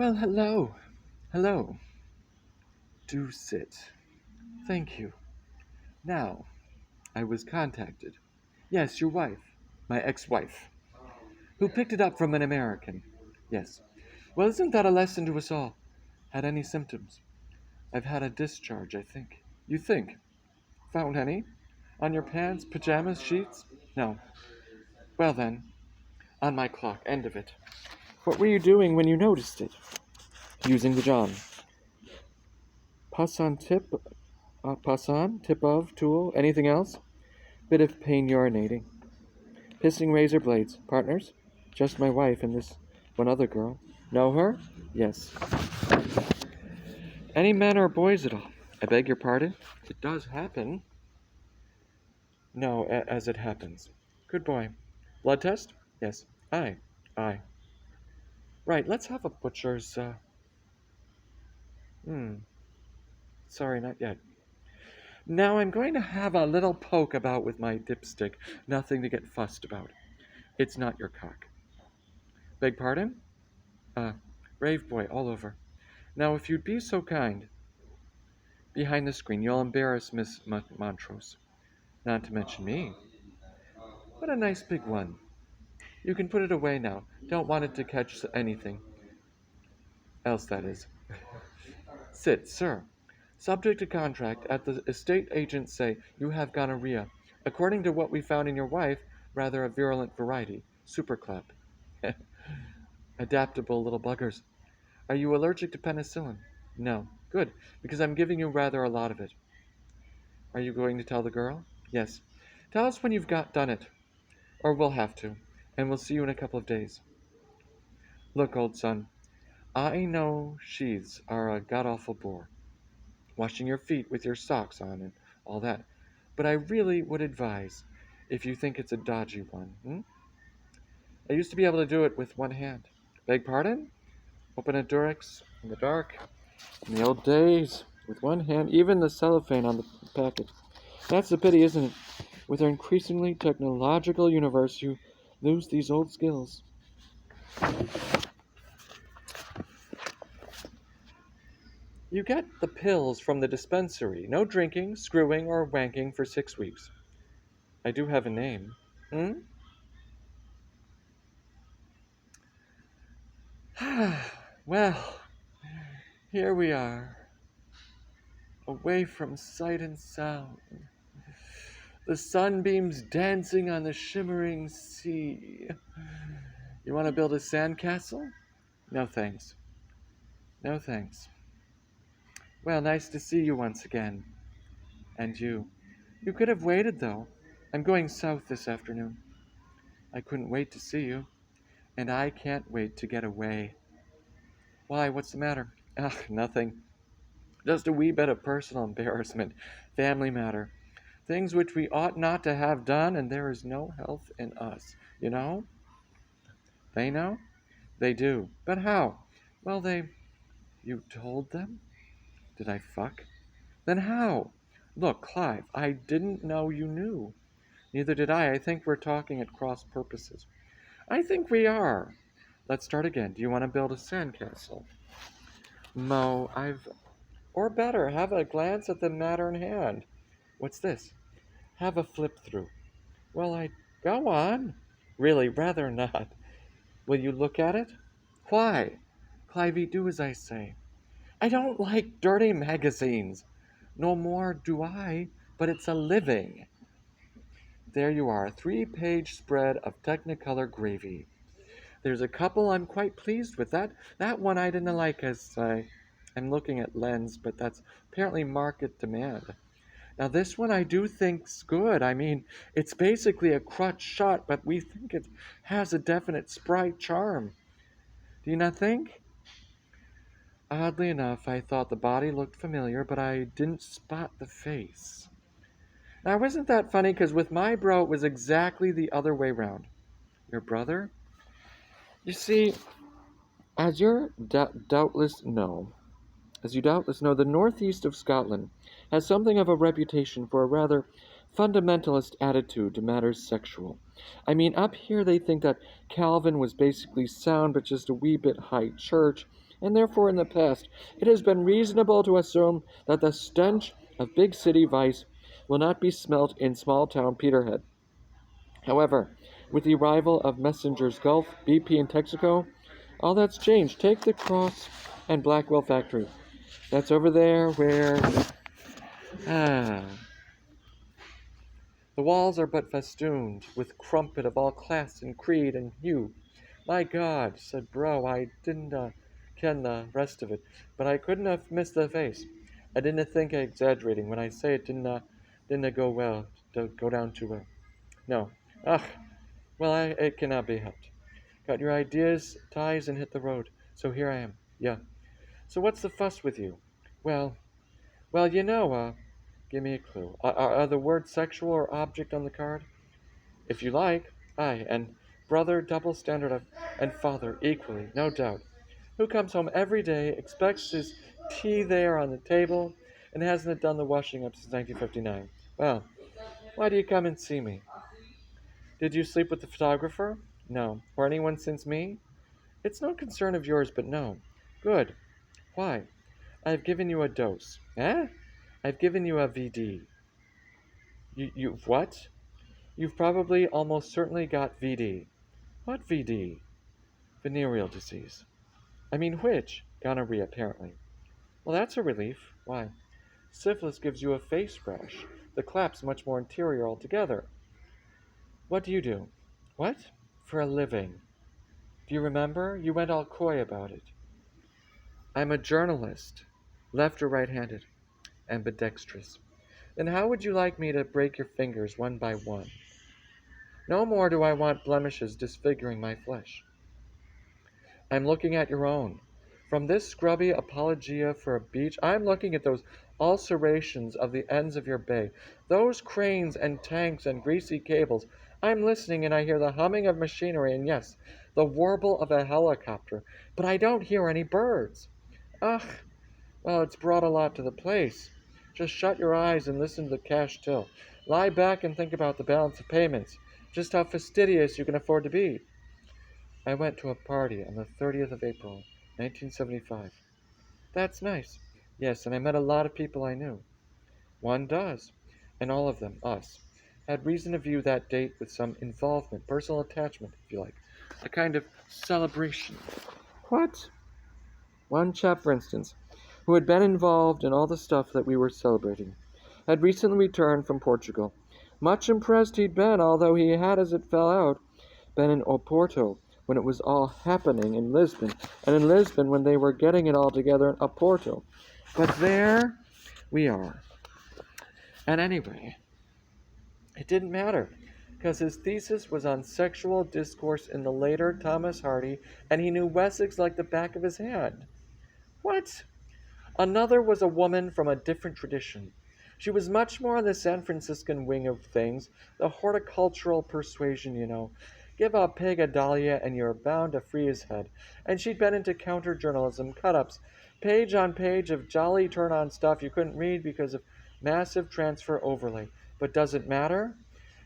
Well, hello. Hello. Do sit. Thank you. Now, I was contacted. Yes, your wife. My ex-wife. Who picked it up from an American. Yes. Well, isn't that a lesson to us all? Had any symptoms? I've had a discharge, I think. You think? Found any? On your pants, pajamas, sheets? No. Well then, on my clock, end of it. What were you doing when you noticed it? Using the John. Pass on, tip of, tool, anything else? Bit of pain urinating. Pissing razor blades. Partners? Just my wife and this one other girl. Know her? Yes. Any men or boys at all? I beg your pardon? It does happen. No, as it happens. Good boy. Blood test? Yes. Aye. Aye. Right, let's have a butcher's, Hmm. Sorry, not yet. Now I'm going to have a little poke about with my dipstick. Nothing to get fussed about. It's not your cock. Beg pardon? Uh, brave boy, all over. Now, if you'd be so kind, behind the screen, you'll embarrass Miss Montrose. Not to mention me. What a nice big one. You can put it away now. Don't want it to catch anything. Else, that is. Sit, sir. Subject to contract, at the estate agents say you have gonorrhea. According to what we found in your wife, rather a virulent variety. Superclap. Adaptable little buggers. Are you allergic to penicillin? No. Good, because I'm giving you rather a lot of it. Are you going to tell the girl? Yes. Tell us when you've done it. Or we'll have to. And we'll see you in a couple of days. Look, old son, I know sheaths are a god-awful bore. Washing your feet with your socks on and all that. But I really would advise, if you think it's a dodgy one. I used to be able to do it with one hand. Beg pardon? Open a Durex in the dark. In the old days, with one hand, even the cellophane on the packet. That's the pity, isn't it? With our increasingly technological universe, you lose these old skills. You get the pills from the dispensary. No drinking, screwing, or wanking for 6 weeks. I do have a name. Hmm? Well, here we are, away from sight and sound. The sunbeams dancing on the shimmering sea. You want to build a sandcastle? No thanks. No thanks. Well, nice to see you once again. And you. You could have waited, though. I'm going south this afternoon. I couldn't wait to see you. And I can't wait to get away. Why, what's the matter? Ah, nothing. Just a wee bit of personal embarrassment. Family matter. Things which we ought not to have done, and there is no health in us. You know? They know? They do. But how? Well, You told them? Did I fuck? Then how? Look, Clive, I didn't know you knew. Neither did I. I think we're talking at cross purposes. I think we are. Let's start again. Do you want to build a sandcastle? Mo, Or better, have a glance at the matter in hand. What's this? Have a flip through. Well, I. Go on. Really, rather not. Will you look at it? Why? Clivey, do as I say. I don't like dirty magazines. No more do I, but it's a living. There you are, a 3-page spread of Technicolor gravy. There's a couple I'm quite pleased with. That one I didn't like I'm looking at lens, but that's apparently market demand. Now this one I do think's good. I mean, it's basically a crutch shot, but we think it has a definite sprite charm. Do you not think? Oddly enough, I thought the body looked familiar, but I didn't spot the face. Now, wasn't that funny? Because with my bro, it was exactly the other way round. Your brother? You see, as you doubtless know, the northeast of Scotland has something of a reputation for a rather fundamentalist attitude to matters sexual. I mean, up here they think that Calvin was basically sound but just a wee bit high church, and therefore in the past it has been reasonable to assume that the stench of big city vice will not be smelt in small town Peterhead. However, with the arrival of Messenger's Gulf, BP, and Texaco, all that's changed. Take the Cross and Blackwell factory. That's over there where ah, the walls are but festooned with crumpet of all class and creed and hue. My God, said Bro, I didn't ken the rest of it, but I couldn't have missed the face. I didn't think I exaggerating when I say it didn't go well, to go down too well. No. Ugh, well, it cannot be helped. Got your ideas, ties, and hit the road. So here I am. Yeah. So what's the fuss with you? Well, give me a clue. Are the words sexual or object on the card? If you like. Aye, and brother, double standard of, and father, equally, no doubt. Who comes home every day, expects his tea there on the table, and hasn't done the washing up since 1959. Well, why do you come and see me? Did you sleep with the photographer? No. Or anyone since me? It's no concern of yours, but no. Good. Why? I've given you a dose. Eh? I've given you a VD. You've what? You've probably almost certainly got VD. What VD? Venereal disease. I mean which? Gonorrhea, apparently. Well, that's a relief. Why? Syphilis gives you a face rash. The clap's much more interior altogether. What do you do? What? For a living. Do you remember? You went all coy about it. I'm a journalist. Left or right-handed? Ambidextrous. Then how would you like me to break your fingers one by one? No more do I want blemishes disfiguring my flesh. I'm looking at your own. From this scrubby apologia for a beach, I'm looking at those ulcerations of the ends of your bay, those cranes and tanks and greasy cables. I'm listening and I hear the humming of machinery and, yes, the warble of a helicopter, but I don't hear any birds. Ugh, well, it's brought a lot to the place. Just shut your eyes and listen to the cash till. Lie back and think about the balance of payments, just how fastidious you can afford to be. I went to a party on the 30th of April, 1975. That's nice. Yes, and I met a lot of people I knew. One does. And all of them, us, had reason to view that date with some involvement, personal attachment, if you like. A kind of celebration. What? One chap, for instance, who had been involved in all the stuff that we were celebrating, had recently returned from Portugal. Much impressed he'd been, although he had, as it fell out, been in Oporto when it was all happening in Lisbon, and in Lisbon when they were getting it all together in Oporto. But there we are. And anyway, it didn't matter, because his thesis was on sexual discourse in the later Thomas Hardy, and he knew Wessex like the back of his hand. What? Another was a woman from a different tradition. She was much more on the San Franciscan wing of things, the horticultural persuasion, you know. Give a pig a dahlia and you're bound to free his head. And she'd been into counter-journalism, cut-ups, page on page of jolly turn-on stuff you couldn't read because of massive transfer overlay. But does it matter?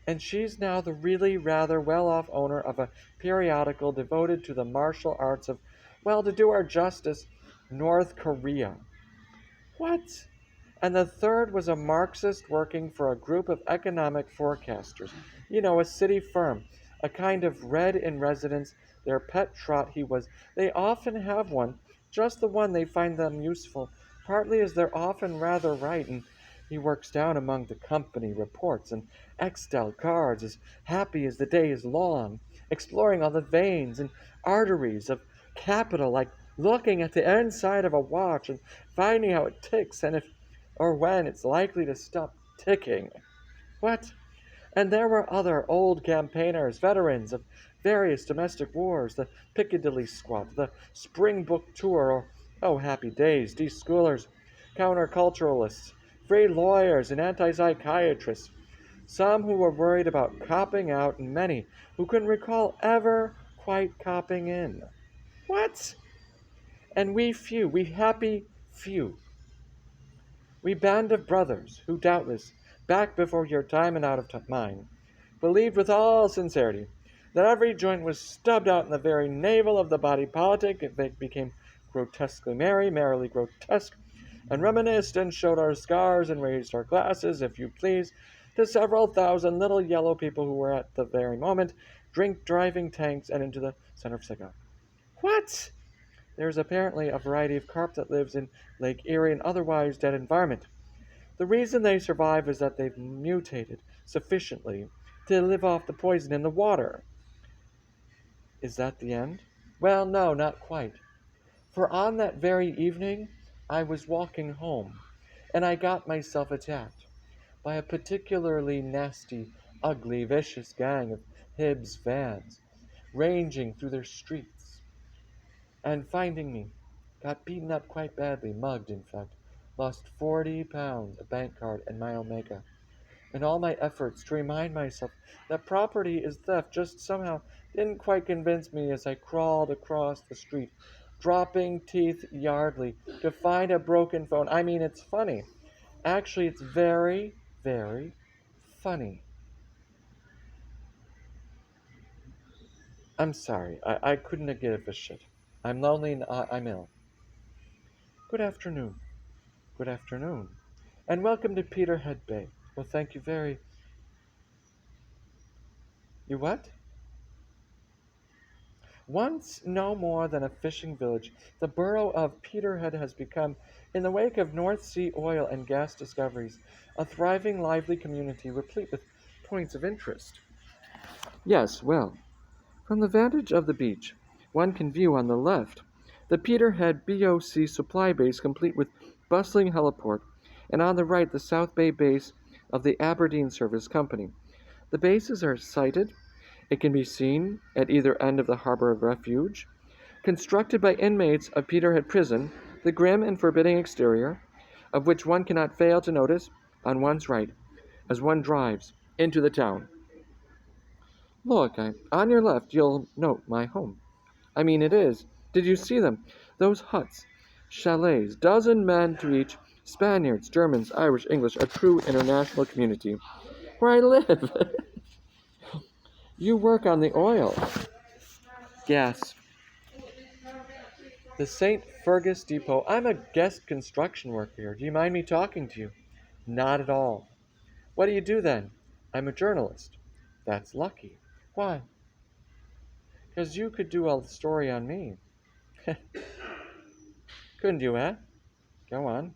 And she's now the really rather well-off owner of a periodical devoted to the martial arts of, well, to do her justice, North Korea. What? And the third was a Marxist working for a group of economic forecasters. You know, a city firm, a kind of red in residence, their pet trot he was. They often have one, just the one they find them useful, partly as they're often rather right, and he works down among the company reports and Excel cards, as happy as the day is long, exploring all the veins and arteries of capital, like looking at the inside of a watch and finding how it ticks and if or when it's likely to stop ticking. What? And there were other old campaigners, veterans of various domestic wars, the Piccadilly Squad, the Springbok Tour, or, oh, happy days, deschoolers, counterculturalists, free lawyers, and anti-psychiatrists, some who were worried about copping out, and many who couldn't recall ever quite copping in. What? And we few, we happy few, we band of brothers who doubtless, back before your time and out of mine, believed with all sincerity that every joint was stubbed out in the very navel of the body politic if it became grotesquely merry, merrily grotesque, and reminisced and showed our scars and raised our glasses, if you please, to several thousand little yellow people who were at the very moment driving tanks and into the center of Saigon. What? There is apparently a variety of carp that lives in Lake Erie and otherwise dead environment. The reason they survive is that they've mutated sufficiently to live off the poison in the water. Is that the end? Well, no, not quite. For on that very evening, I was walking home, and I got myself attacked by a particularly nasty, ugly, vicious gang of Hibbs vans, ranging through their streets, and finding me, got beaten up quite badly, mugged in fact, lost 40 pounds, a bank card, and my Omega. And all my efforts to remind myself that property is theft just somehow didn't quite convince me as I crawled across the street, dropping teeth yardly to find a broken phone. I mean, it's funny. Actually, it's very, very funny. I'm sorry. I couldn't give a shit. I'm lonely and I'm ill. Good afternoon. Good afternoon. And welcome to Peterhead Bay. Well, thank you very... You what? Once no more than a fishing village, the borough of Peterhead has become, in the wake of North Sea oil and gas discoveries, a thriving, lively community replete with points of interest. Yes, well, from the vantage of the beach, one can view on the left the Peterhead BOC supply base complete with bustling heliport, and on the right the South Bay base of the Aberdeen Service Company. The bases are sited. It can be seen at either end of the harbor of refuge, constructed by inmates of Peterhead Prison, the grim and forbidding exterior, of which one cannot fail to notice on one's right as one drives into the town. Look, on your left you'll note my home. I mean it is. Did you see them? Those huts, chalets, dozen men to each, Spaniards, Germans, Irish, English, a true international community. Where I live. You work on the oil. Gas. The St. Fergus Depot. I'm a guest construction worker here. Do you mind me talking to you? Not at all. What do you do then? I'm a journalist. That's lucky. Why? Because you could do a story on me. Couldn't you, eh? Go on.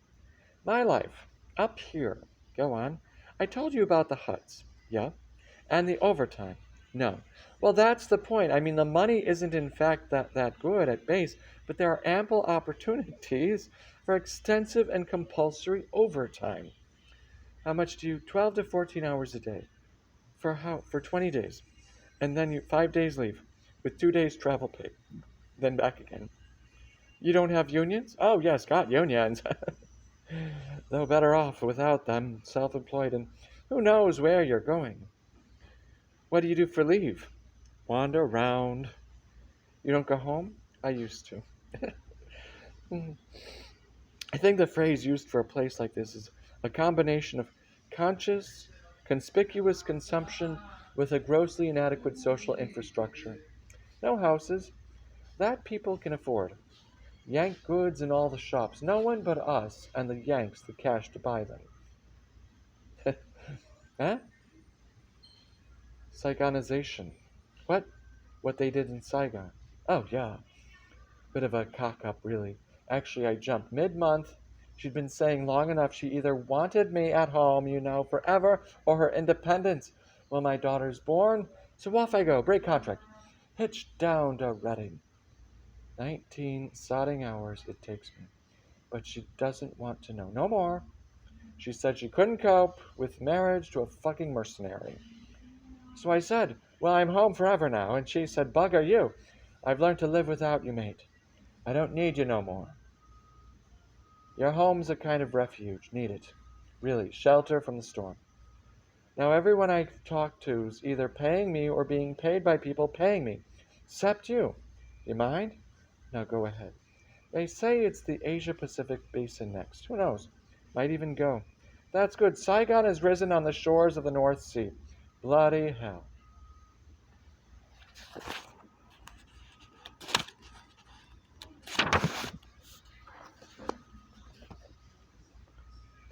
My life. Up here. Go on. I told you about the huts. Yeah. And the overtime. No. Well, that's the point. I mean, the money isn't in fact that good at base, but there are ample opportunities for extensive and compulsory overtime. How much do you? 12 to 14 hours a day. For how? For 20 days. And then you 5 days leave with 2 days travel pay. Then back again. You don't have unions? Oh, yes, got unions. Though better off without them, self-employed, and who knows where you're going. What do you do for leave? Wander around. You don't go home? I used to. I think the phrase used for a place like this is a combination of conscious, conspicuous consumption with a grossly inadequate social infrastructure. No houses. That people can afford. Yank goods in all the shops. No one but us and the Yanks the cash to buy them. Huh? Saigonization. What? What they did in Saigon. Oh, yeah. Bit of a cock-up, really. Actually, I jumped mid-month. She'd been saying long enough she either wanted me at home, forever, or her independence. Well, my daughter's born, so off I go. Break contract. Hitched down to Reading. 19 sodding hours it takes me. But she doesn't want to know. No more. She said she couldn't cope with marriage to a fucking mercenary. So I said, well, I'm home forever now. And she said, bugger you. I've learned to live without you, mate. I don't need you no more. Your home's a kind of refuge. Need it. Really, shelter from the storm. Now everyone I talk to's either paying me or being paid by people paying me. Except you. You mind? Now go ahead. They say it's the Asia-Pacific basin next. Who knows? Might even go. That's good. Saigon has risen on the shores of the North Sea. Bloody hell.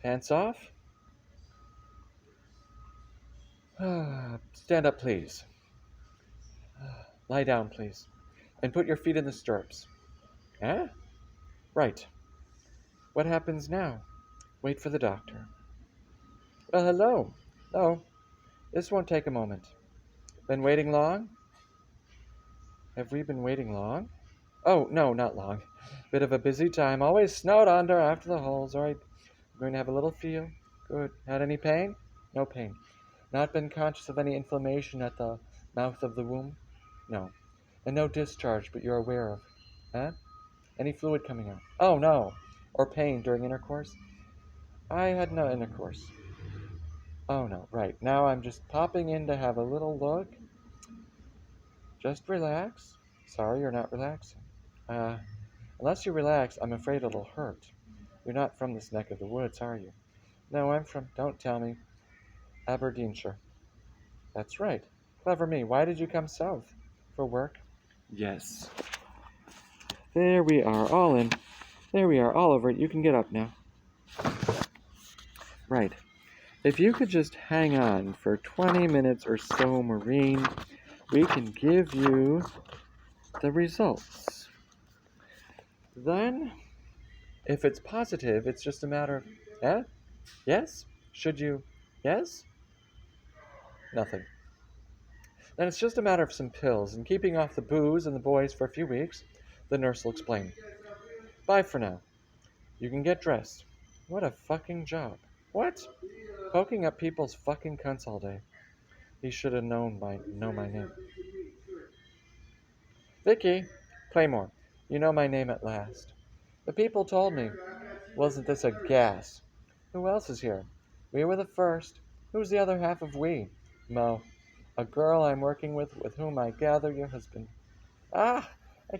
Pants off? Stand up, please. Lie down, please. And put your feet in the stirrups. Eh? Right. What happens now? Wait for the doctor. Well, hello. Oh, this won't take a moment. Been waiting long? Have we been waiting long? Oh, no, not long. Bit of a busy time. Always snowed under after the holes. All right. I'm going to have a little feel. Good. Had any pain? No pain. Not been conscious of any inflammation at the mouth of the womb? No. And no discharge, but you're aware of. Huh? Any fluid coming out? Oh, no. Or pain during intercourse? I had no intercourse. Oh, no. Right. Now I'm just popping in to have a little look. Just relax. Sorry, you're not relaxing. Unless you relax, I'm afraid it'll hurt. You're not from this neck of the woods, are you? No, I'm from, don't tell me, Aberdeenshire. That's right. Clever me. Why did you come south? For work? Yes. There we are, all in. There we are, all over it. You can get up now. Right. If you could just hang on for 20 minutes or so, Maureen, we can give you the results. Then, if it's positive, it's just a matter of, yes? Should you, yes? Nothing. Then it's just a matter of some pills and keeping off the booze and the boys for a few weeks. The nurse will explain. Bye for now. You can get dressed. What a fucking job. What? Poking up people's fucking cunts all day. He should have know my name. Vicky, Claymore, you know my name at last. The people told me. Wasn't this a gas? Who else is here? We were the first. Who's the other half of we? Mo. A girl I'm working with whom I gather your husband. I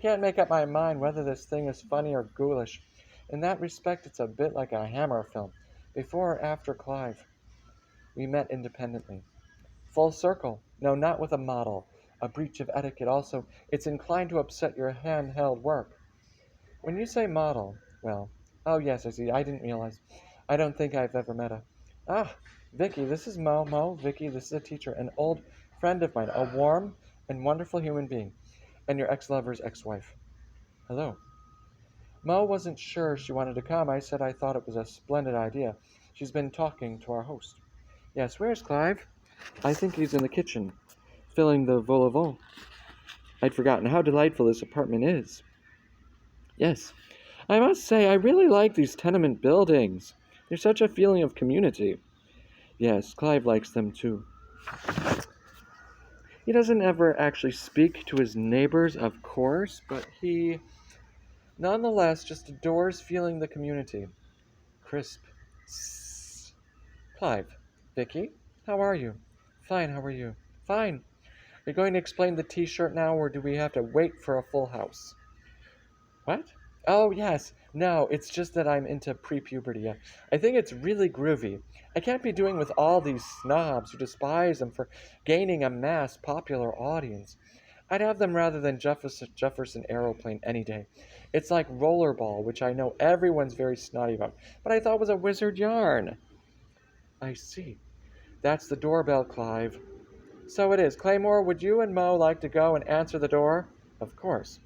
can't make up my mind whether this thing is funny or ghoulish. In that respect, it's a bit like a Hammer film. Before or after Clive. We met independently. Full circle. No, not with a model. A breach of etiquette. Also, it's inclined to upset your handheld work. When you say model, well, oh yes, I see. I didn't realize. I don't think I've ever met a... Vicky, this is Mo. Mo, Vicky, this is a teacher, an old friend of mine, a warm and wonderful human being, and your ex-lover's ex-wife. Hello. Mo wasn't sure she wanted to come. I said I thought it was a splendid idea. She's been talking to our host. Yes, where's Clive? I think he's in the kitchen, filling the vol au vent. I'd forgotten how delightful this apartment is. Yes, I must say I really like these tenement buildings. There's such a feeling of community. Yes, Clive likes them too. He doesn't ever actually speak to his neighbors, of course, but he nonetheless just adores feeling the community. Crisp. Sss. Clive. Vicky, how are you? Fine, how are you? Fine. Are you going to explain the t-shirt now, or do we have to wait for a full house? What? Oh, yes. No, it's just that I'm into pre-puberty. I think it's really groovy. I can't be doing with all these snobs who despise them for gaining a mass popular audience. I'd have them rather than Jefferson Aeroplane any day. It's like Rollerball, which I know everyone's very snotty about, but I thought was a wizard yarn. I see. That's the doorbell, Clive. So it is. Claymore, would you and Mo like to go and answer the door? Of course.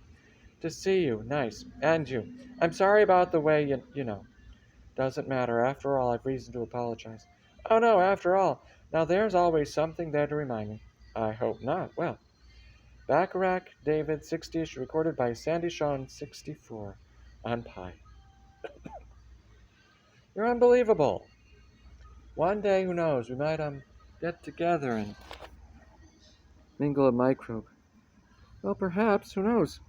To see you. Nice. And you. I'm sorry about the way you know. Doesn't matter. After all, I've reason to apologize. Oh no, after all. Now there's always something there to remind me. I hope not. Well, Bacharach, David, 60-ish, recorded by Sandy Shawn, 64, on Pi. You're unbelievable. One day, who knows, we might, get together and mingle a microbe. Well, perhaps, who knows?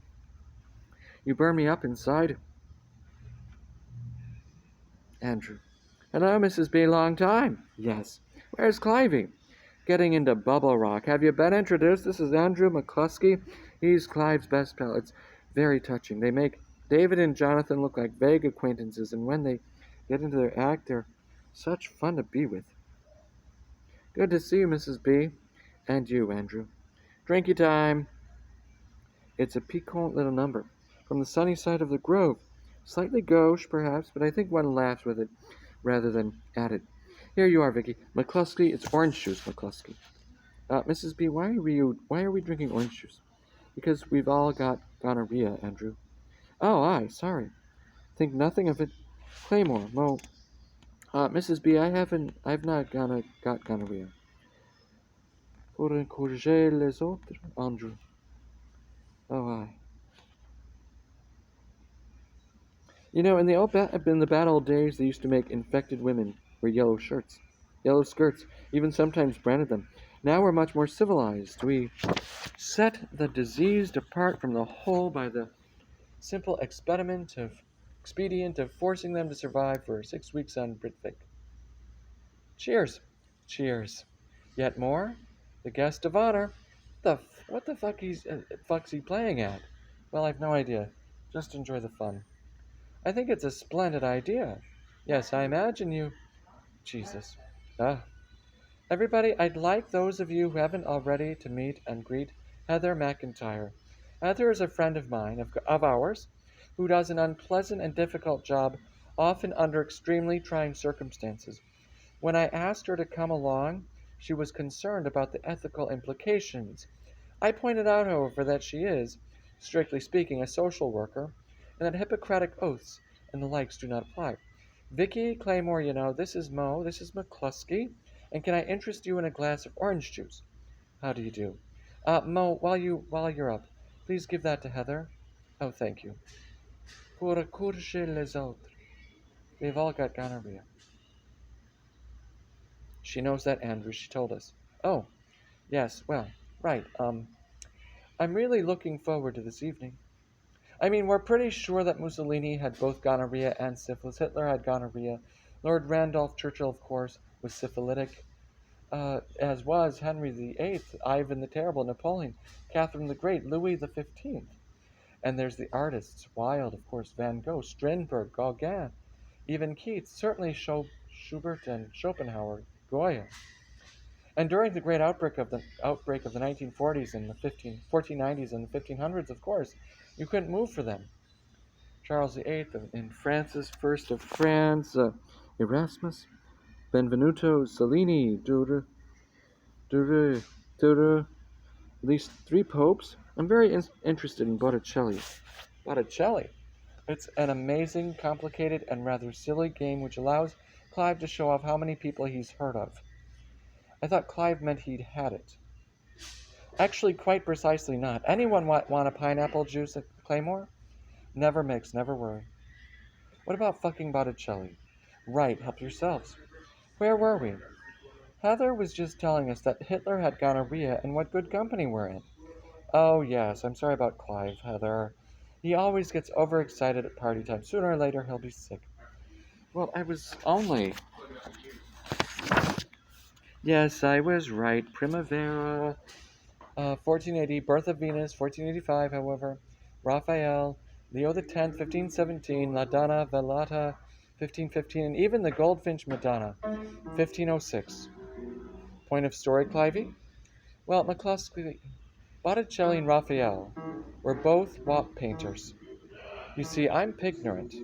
You burn me up inside. Andrew. Hello, Mrs. B. Long time. Yes. Where's Clivey? Getting into bubble rock. Have you been introduced? This is Andrew McCluskey. He's Clive's best pal. It's very touching. They make David and Jonathan look like vague acquaintances, and when they get into their act, they're such fun to be with. Good to see you, Mrs. B. And you, Andrew. Drinky time. It's a piquant little number. From the sunny side of the grove. Slightly gauche, perhaps, but I think one laughs with it. rather than added. Here you are, Vicky. McCluskey, it's orange juice, McCluskey. Mrs. B, why are we drinking orange juice? Because we've all got gonorrhea, Andrew. Oh, aye, sorry. Think nothing of it. Claymore, Mo, Mrs. B, I've not got gonorrhea. Pour encourager les autres, Andrew. Oh, aye. You know, in the bad old days, they used to make infected women wear yellow skirts, even sometimes branded them. Now we're much more civilized. We set the diseased apart from the whole by the simple expedient of forcing them to survive for 6 weeks on Britvic. Cheers. Cheers. Yet more? The guest of honor. What the fuck's he playing at? Well, I've no idea. Just enjoy the fun. I think it's a splendid idea. Yes, I imagine you. Jesus. Ah. Everybody, I'd like those of you who haven't already to meet and greet Heather McIntyre. Heather is a friend of mine, of ours, who does an unpleasant and difficult job, often under extremely trying circumstances. When I asked her to come along, she was concerned about the ethical implications. I pointed out, however, that she is, strictly speaking, a social worker, and that Hippocratic oaths and the likes do not apply. Vicky Claymore, you know, this is Mo, this is McCluskey, and can I interest you in a glass of orange juice? How do you do? Mo, while you're up, please give that to Heather. Oh, thank you. Pour encourager les autres. We've all got gonorrhea. She knows that, Andrew. She told us. Oh, yes, well, right. I'm really looking forward to this evening. I mean, we're pretty sure that Mussolini had both gonorrhea and syphilis. Hitler had gonorrhea. Lord Randolph Churchill, of course, was syphilitic, as was Henry VIII, Ivan the Terrible, Napoleon, Catherine the Great, Louis the XV. And there's the artists, Wilde, of course, Van Gogh, Strindberg, Gauguin, even Keats, certainly Schubert and Schopenhauer, Goya. And during the great outbreak of the 1940s and the 1490s and the 1500s, of course, you couldn't move for them. Charles VIII and Francis I of France, Erasmus, Benvenuto Cellini, at least three popes. I'm very interested in Botticelli. Botticelli. It's an amazing, complicated, and rather silly game which allows Clive to show off how many people he's heard of. I thought Clive meant he'd had it. Actually, quite precisely not. Anyone want a pineapple juice at Claymore? Never mix, never worry. What about fucking Botticelli? Right, help yourselves. Where were we? Heather was just telling us that Hitler had gonorrhea and what good company we're in. Oh, yes, I'm sorry about Clive, Heather. He always gets overexcited at party time. Sooner or later, he'll be sick. Well, I was only... Yes, I was right. Primavera, 1480, Birth of Venus, 1485, however. Raphael, Leo X, 1517, La Donna Velata, 1515, and even the Goldfinch Madonna, 1506. Point of story, Clivey? Well, McCluskey, Botticelli and Raphael were both wop painters. You see, I'm pig ignorant,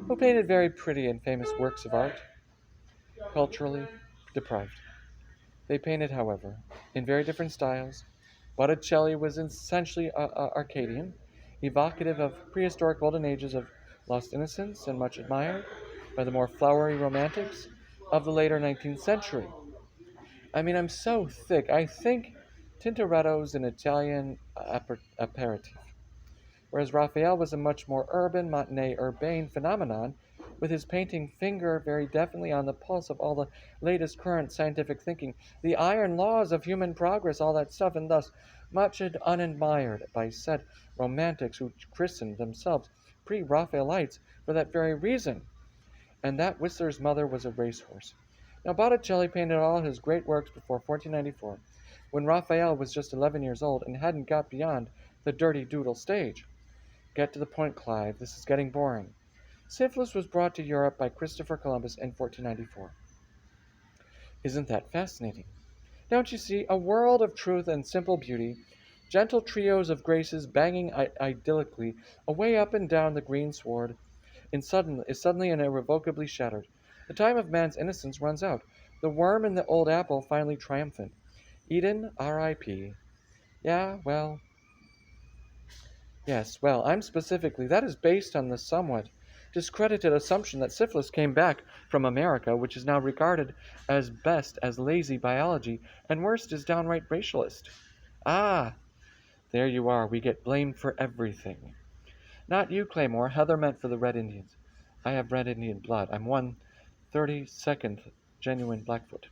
who painted very pretty and famous works of art, culturally deprived. They painted, however, in very different styles. Botticelli was essentially Arcadian, evocative of prehistoric golden ages of lost innocence and much admired by the more flowery romantics of the later 19th century. I mean, I'm so thick. I think Tintoretto's an Italian aperitif, whereas Raphael was a much more urban, matinee, urbane phenomenon, with his painting finger very definitely on the pulse of all the latest current scientific thinking, the iron laws of human progress, all that stuff, and thus much unadmired by said romantics who christened themselves pre-Raphaelites for that very reason, and that Whistler's mother was a racehorse. Now, Botticelli painted all his great works before 1494, when Raphael was just 11 years old and hadn't got beyond the dirty doodle stage. Get to the point, Clive. This is getting boring. Syphilis was brought to Europe by Christopher Columbus in 1494. Isn't that fascinating? Don't you see? A world of truth and simple beauty, gentle trios of graces banging idyllically away up and down the greensward, is suddenly and irrevocably shattered. The time of man's innocence runs out. The worm in the old apple finally triumphant. Eden, R.I.P. Yeah, well, yes, well, I'm specifically, that is based on the somewhat discredited assumption that syphilis came back from America, which is now regarded as best as lazy biology, and worst is downright racialist. Ah, there you are, we get blamed for everything. Not you, Claymore, Heather meant for the Red Indians. I have Red Indian blood. I'm 1/32nd genuine Blackfoot.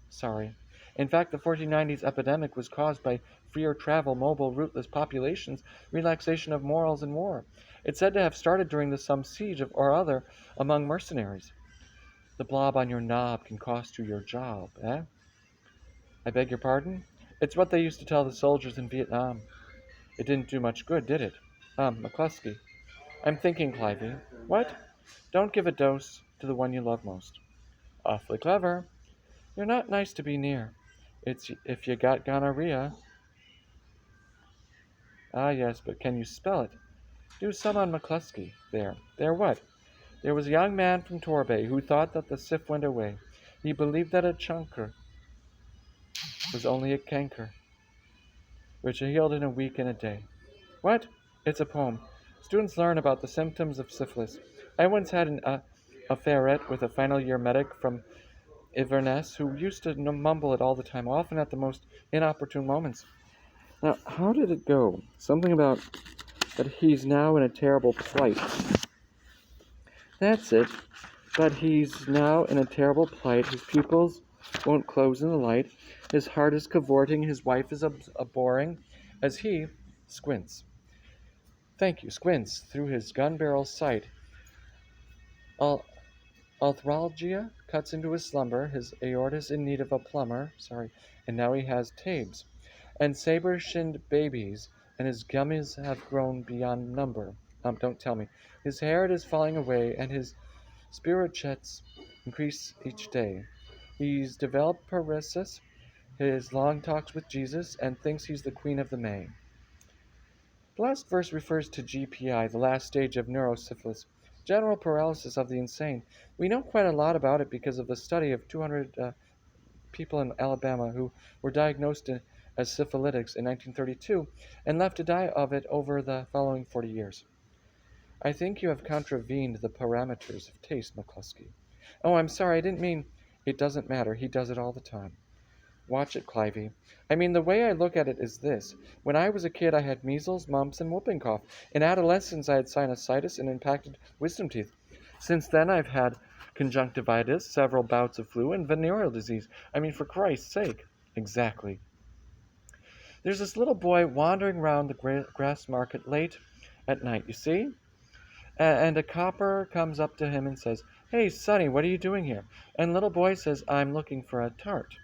Sorry. In fact, the 1490s epidemic was caused by freer travel, mobile, rootless populations, relaxation of morals, and war. It's said to have started during some siege or other among mercenaries. The blob on your knob can cost you your job, eh? I beg your pardon? It's what they used to tell the soldiers in Vietnam. It didn't do much good, did it? McCluskey. I'm thinking, Clivey. What? Don't give a dose to the one you love most. Awfully clever. You're not nice to be near. It's if you got gonorrhea. Ah, yes, but can you spell it? Do some on McCluskey. There. There what? There was a young man from Torbay who thought that the sif went away. He believed that a chunker was only a canker, which healed in a week and a day. What? It's a poem. Students learn about the symptoms of syphilis. I once had a ferret with a final year medic from Inverness who used to mumble it all the time, often at the most inopportune moments. Now, how did it go? Something about that he's now in a terrible plight. That's it. But he's now in a terrible plight. His pupils won't close in the light. His heart is cavorting. His wife is abhorring as he squints. Thank you, squints through his gun barrel sight. Arthralgia cuts into his slumber. His aorta's in need of a plumber. Sorry. And now he has tabes. And saber-shinned babies, and his gummies have grown beyond number. Don't tell me. His hair is falling away, and his spirituettes increase each day. He's developed paresis, his long talks with Jesus, and thinks he's the queen of the May. The last verse refers to GPI, the last stage of neurosyphilis, general paralysis of the insane. We know quite a lot about it because of the study of 200 people in Alabama who were diagnosed as syphilitics in 1932 and left to die of it over the following 40 years. I think you have contravened the parameters of taste, McCluskey. Oh, I'm sorry, I didn't mean... It doesn't matter, he does it all the time. Watch it, Clivey. I mean, the way I look at it is this. When I was a kid, I had measles, mumps, and whooping cough. In adolescence, I had sinusitis and impacted wisdom teeth. Since then, I've had conjunctivitis, several bouts of flu, and venereal disease. I mean, for Christ's sake. Exactly. There's this little boy wandering around the grass market late at night, you see? And a copper comes up to him and says, "Hey, Sonny, what are you doing here?" And little boy says, "I'm looking for a tart."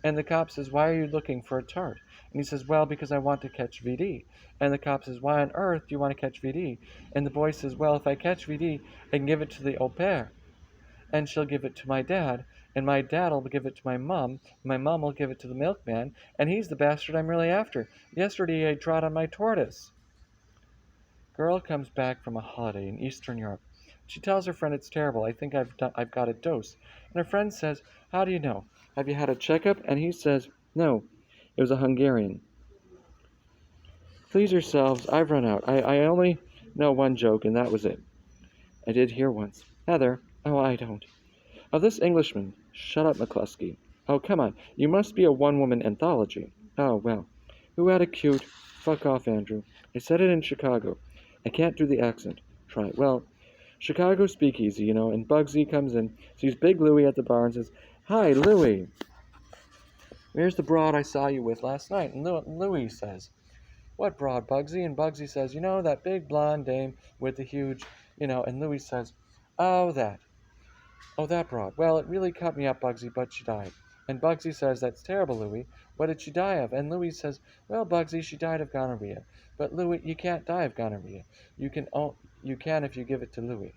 And the cop says, "Why are you looking for a tart?" And he says, "Well, because I want to catch VD." And the cop says, "Why on earth do you want to catch VD?" And the boy says, "Well, if I catch VD, I can give it to the au pair. And she'll give it to my dad. And my dad will give it to my mom. And my mom will give it to the milkman. And he's the bastard I'm really after. Yesterday I trod on my tortoise." Girl comes back from a holiday in Eastern Europe. She tells her friend it's terrible. "I think I've got a dose." And her friend says, "How do you know? Have you had a checkup?" And he says, "No, it was a Hungarian." Please yourselves, I've run out. I only know one joke, and that was it. I did hear once. Heather, oh, I don't. Of this Englishman. Shut up, McCluskey. Oh, come on. You must be a one-woman anthology. Oh, well. Who had a cute... Fuck off, Andrew. I said it in Chicago. I can't do the accent. Try it. Well, Chicago speakeasy, you know, and Bugsy comes in, sees Big Louie at the bar and says, "Hi, Louie. Where's the broad I saw you with last night?" And Louie says, "What broad, Bugsy?" And Bugsy says, "You know, that big blonde dame with the huge, and Louie says, "Oh, that. Oh, that broad. Well, it really cut me up, Bugsy, but she died." And Bugsy says, "That's terrible, Louie. What did she die of?" And Louie says, "Well, Bugsy, she died of gonorrhea. But Louie, you can't die of gonorrhea. You can if you give it to Louie."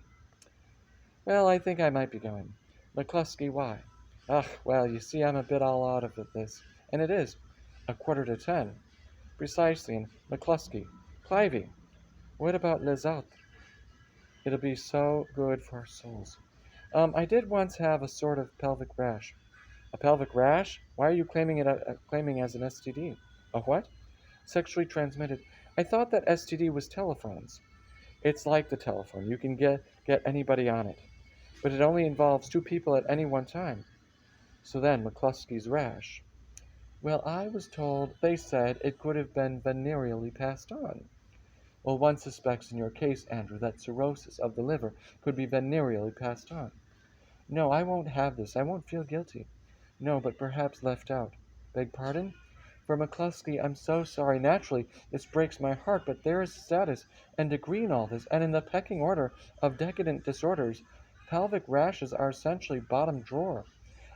Well, I think I might be going. McCluskey, why? Ugh, well, you see, I'm a bit all out of this. And it is. 10:15. Precisely, and McCluskey. Clivey, what about les autres? It'll be so good for our souls. I did once have a sort of pelvic rash. A pelvic rash? Why are you claiming as an STD? A what? Sexually transmitted. I thought that STD was telephones. It's like the telephone. You can get anybody on it, but it only involves two people at any one time. So then, McCluskey's rash. Well, I was told they said it could have been venereally passed on. Well, one suspects in your case, Andrew, that cirrhosis of the liver could be venereally passed on. No, I won't have this. I won't feel guilty. No, but perhaps left out. Beg pardon? For McCluskey, I'm so sorry. Naturally, this breaks my heart, but there is status and degree in all this, and in the pecking order of decadent disorders, pelvic rashes are essentially bottom drawer.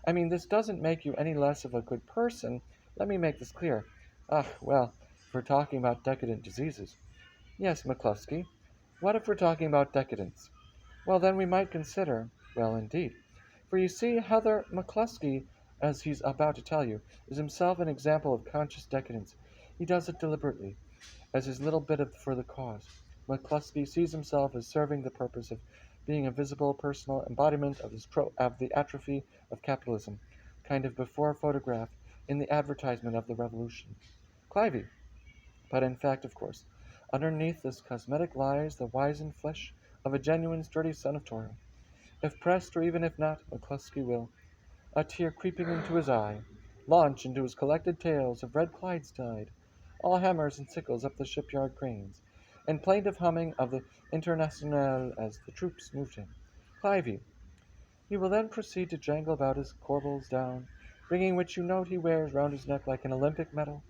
I mean, this doesn't make you any less of a good person. Let me make this clear. Ah, well, if we're talking about decadent diseases. Yes, McCluskey. What if we're talking about decadence? Well, then we might consider, well, indeed. For you see, Heather McCluskey, as he's about to tell you, is himself an example of conscious decadence. He does it deliberately, as his little bit for the cause. McCluskey sees himself as serving the purpose of being a visible, personal embodiment of, of the atrophy of capitalism, kind of before photograph in the advertisement of the revolution. Clivey. But in fact, of course, underneath this cosmetic lies the wizened flesh of a genuine sturdy son of toil. If pressed, or even if not, McCluskey will, a tear creeping into his eye, launch into his collected tales of red Clydeside, all hammers and sickles up the shipyard cranes, and plaintive humming of the Internationale as the troops moved him. Clivey. He will then proceed to jangle about his corbels down, bringing which you note he wears round his neck like an Olympic medal,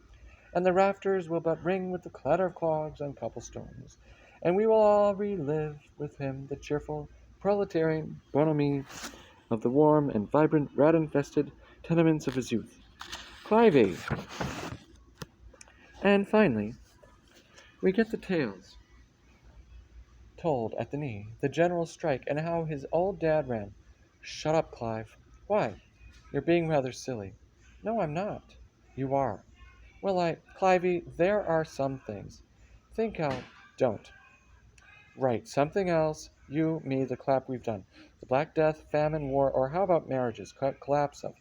and the rafters will but ring with the clatter of clogs on cobblestones, and we will all relive with him the cheerful proletarian bonhomie of the warm and vibrant rat-infested tenements of his youth. Clivey. And finally, we get the tales told at the knee, the general strike, and how his old dad ran. Shut up, Clive. Why? You're being rather silly. No, I'm not. You are. Well, Clivey, there are some things. Think how. Don't. Right, something else. You, me, the clap we've done. The Black Death, famine, war, or how about marriages, collapse of?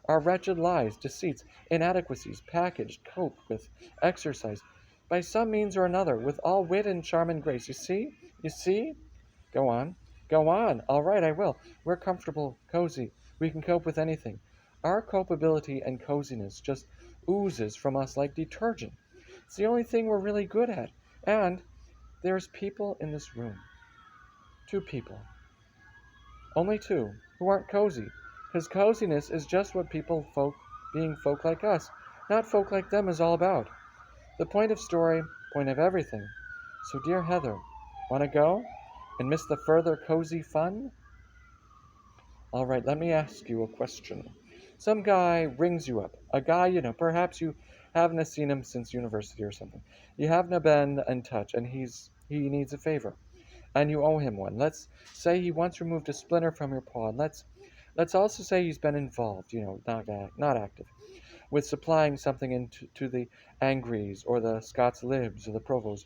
Our wretched lies, deceits, inadequacies, packaged, coped with, exercise, by some means or another, with all wit and charm and grace. You see? You see? Go on. Go on. All right, I will. We're comfortable, cozy. We can cope with anything. Our copability and coziness just oozes from us like detergent. It's the only thing we're really good at. And there's people in this room. Two people. Only two. Who aren't cozy. Because coziness is just what being folk like us, not folk like them, is all about. The point of story, point of everything. So, dear Heather, want to go? And miss the further cozy fun? All right, let me ask you a question. Some guy rings you up. A guy, perhaps you haven't seen him since university or something. You haven't been in touch, and he needs a favor, and you owe him one. Let's say he once removed a splinter from your paw. And let's also say he's been involved, not active, with supplying something into to the Angries or the Scots Libs or the Provos.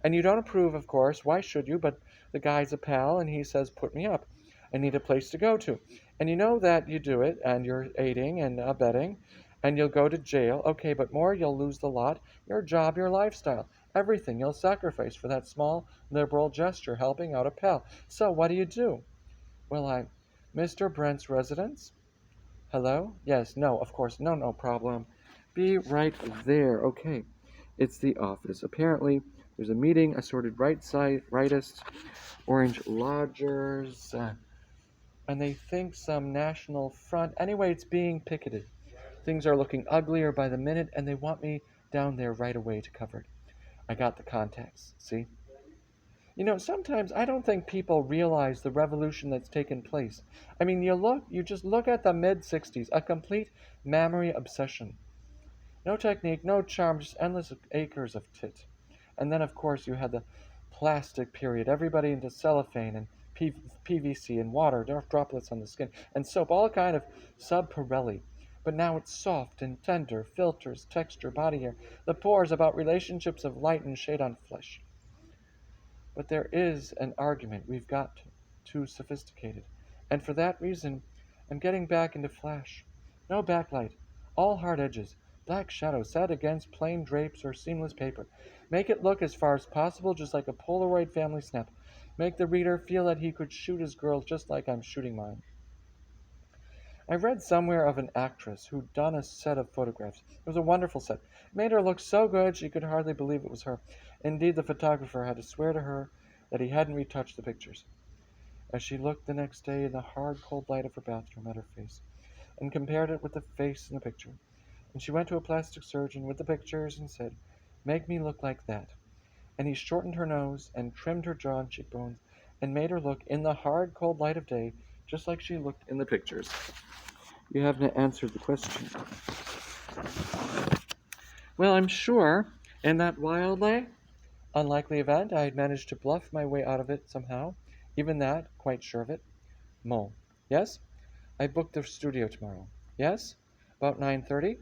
And you don't approve, of course. Why should you? But the guy's a pal, and he says, put me up. I need a place to go to. And you know that you do it, and you're aiding and abetting, and you'll go to jail. Okay, but more, you'll lose the lot, your job, your lifestyle, everything you'll sacrifice for that small liberal gesture helping out a pal. So what do you do? Well, Mr. Brent's residence? Hello? Yes, no, of course, no problem. Be right there. Okay. It's the office. Apparently, there's a meeting, assorted rightists, orange lodgers, and they think some national front. Anyway, it's being picketed. Things are looking uglier by the minute, and they want me down there right away to cover it. I got the contacts, see? Sometimes I don't think people realize the revolution that's taken place. I mean, you just look at the mid 60s, a complete mammary obsession. No technique, no charm, just endless acres of tit. And then, of course, you had the plastic period, everybody into cellophane and PVC and water, droplets on the skin, and soap, all kind of sub Pirelli. But now it's soft and tender, filters, texture, body hair, the pores about relationships of light and shade on flesh. But there is an argument we've got too sophisticated. And for that reason, I'm getting back into flash. No backlight, all hard edges, black shadows set against plain drapes or seamless paper. Make it look as far as possible just like a Polaroid family snap. Make the reader feel that he could shoot his girl just like I'm shooting mine. I read somewhere of an actress who'd done a set of photographs. It was a wonderful set. It made her look so good she could hardly believe it was her. Indeed, the photographer had to swear to her that he hadn't retouched the pictures. As she looked the next day in the hard, cold light of her bathroom at her face, and compared it with the face in the picture, and she went to a plastic surgeon with the pictures and said, "Make me look like that." And he shortened her nose and trimmed her jaw and cheekbones and made her look in the hard, cold light of day just like she looked in the pictures. You haven't answered the question. Well, I'm sure in that wildly unlikely event I had managed to bluff my way out of it somehow. Even that, quite sure of it. Mole. Yes? I booked the studio tomorrow. Yes? About 9:30?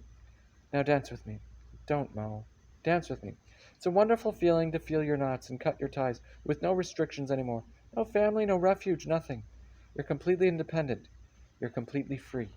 Now dance with me. Don't, Mo. Dance with me. It's a wonderful feeling to feel your knots and cut your ties with no restrictions anymore. No family, no refuge, nothing. You're completely independent. You're completely free.